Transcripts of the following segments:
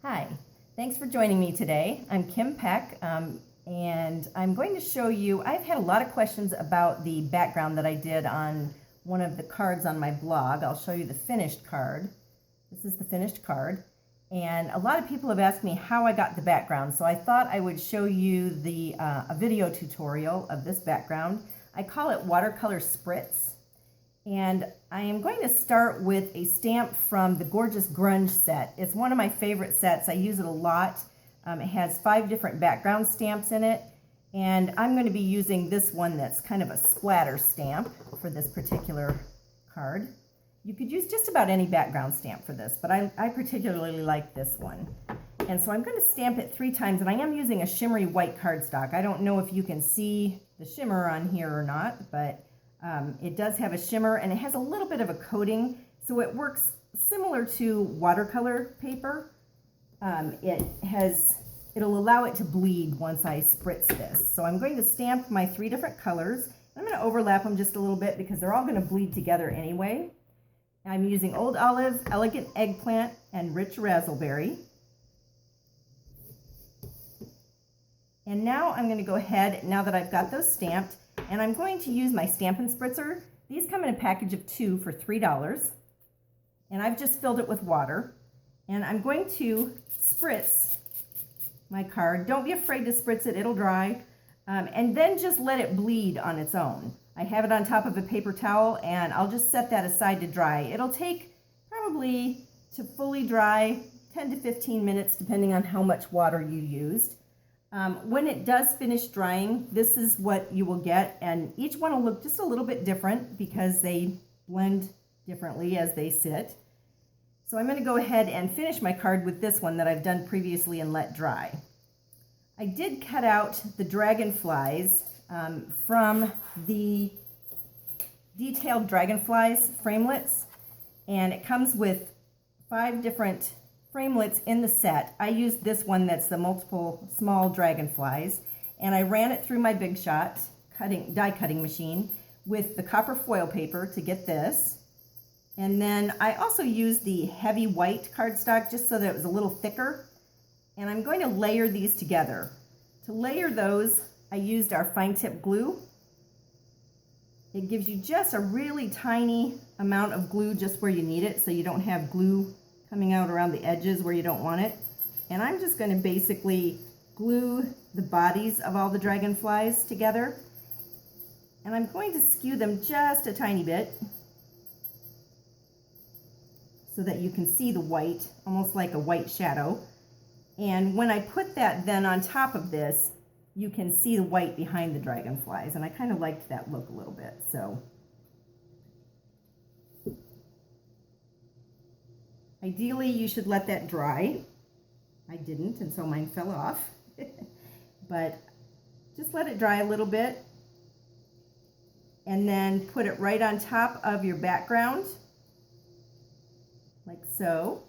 Hi, thanks for joining me today. I'm Kim Peck, and I'm going to show you, I've had a lot of questions about the background that I did on one of the cards on my blog. I'll show you the finished card. This is the finished card, and a lot of people have asked me how I got the background, so I thought I would show you a video tutorial of this background. I call it Watercolor Spritz. And I am going to start with a stamp from the Gorgeous Grunge set. It's one of my favorite sets. I use it a lot. It has 5 different background stamps in it. And I'm going to be using this one that's kind of a splatter stamp for this particular card. You could use just about any background stamp for this, but I particularly like this one. And so I'm going to stamp it 3 times, and I am using a shimmery white cardstock. I don't know if you can see the shimmer on here or not, but it does have a shimmer, and it has a little bit of a coating, so it works similar to watercolor paper. It'll allow it to bleed once I spritz this. So I'm going to stamp my 3 different colors. I'm going to overlap them just a little bit because they're all going to bleed together anyway. I'm using Old Olive, Elegant Eggplant, and Rich Razzleberry. And now I'm going to go ahead, now that I've got those stamped, and I'm going to use my Stampin' Spritzer. These come in a package of 2 for $3. And I've just filled it with water. And I'm going to spritz my card. Don't be afraid to spritz it, it'll dry. And then just let it bleed on its own. I have it on top of a paper towel, and I'll just set that aside to dry. It'll take probably, to fully dry, 10 to 15 minutes, depending on how much water you used. When it does finish drying, this is what you will get, and each one will look just a little bit different because they blend differently as they sit. So I'm going to go ahead and finish my card with this one that I've done previously and let dry. I did cut out the dragonflies from the detailed dragonflies framelits, and it comes with 5 different framelits in the set. I used this one that's the multiple small dragonflies, and I ran it through my Big Shot die cutting machine with the copper foil paper to get this. And then I also used the heavy white cardstock just so that it was a little thicker. And I'm going to layer these together. To layer those, I used our fine tip glue. It gives you just a really tiny amount of glue just where you need it, so you don't have glue coming out around the edges where you don't want it. And I'm just going to basically glue the bodies of all the dragonflies together. And I'm going to skew them just a tiny bit so that you can see the white, almost like a white shadow. And when I put that then on top of this, you can see the white behind the dragonflies. And I kind of liked that look a little bit, so. Ideally, you should let that dry. I didn't, and so mine fell off. But just let it dry a little bit, and then put it right on top of your background, like so.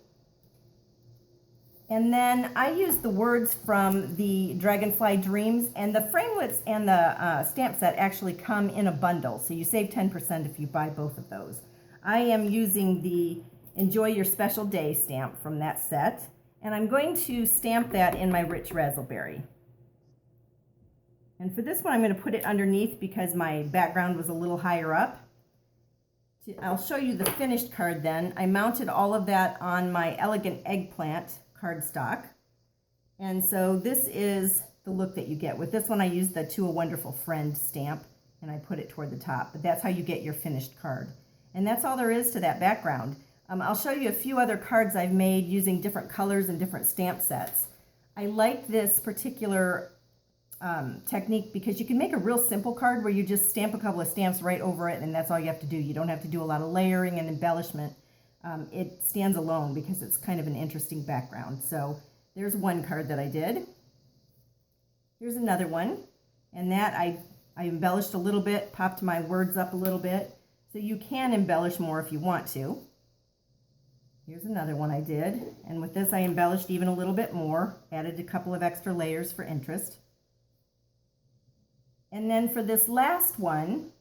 And then I used the words from the Dragonfly Dreams, and the framelits and the stamp set actually come in a bundle, so you save 10% if you buy both of those. I am using the Enjoy Your Special Day stamp from that set, and I'm going to stamp that in my Rich Razzleberry. And for this one, I'm going to put it underneath because my background was a little higher up. I'll show you the finished card then. I mounted all of that on my Elegant Eggplant cardstock, and so this is the look that you get. With this one, I used the To a Wonderful Friend stamp, and I put it toward the top, but that's how you get your finished card. And that's all there is to that background. I'll show you a few other cards I've made using different colors and different stamp sets. I like this particular technique because you can make a real simple card where you just stamp a couple of stamps right over it, and that's all you have to do. You don't have to do a lot of layering and embellishment. It stands alone because it's kind of an interesting background. So there's one card that I did. Here's another one, and that I embellished a little bit, popped my words up a little bit. So you can embellish more if you want to. Here's another one I did, and with this I embellished even a little bit more, added a couple of extra layers for interest. And then for this last one,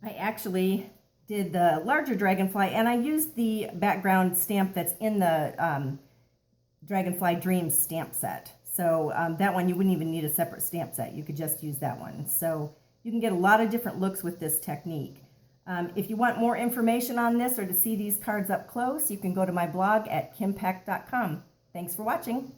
I actually did the larger dragonfly, and I used the background stamp that's in the Dragonfly Dreams stamp set. So that one, you wouldn't even need a separate stamp set. You could just use that one. So you can get a lot of different looks with this technique. If you want more information on this or to see these cards up close, you can go to my blog at kimpack.com. Thanks for watching.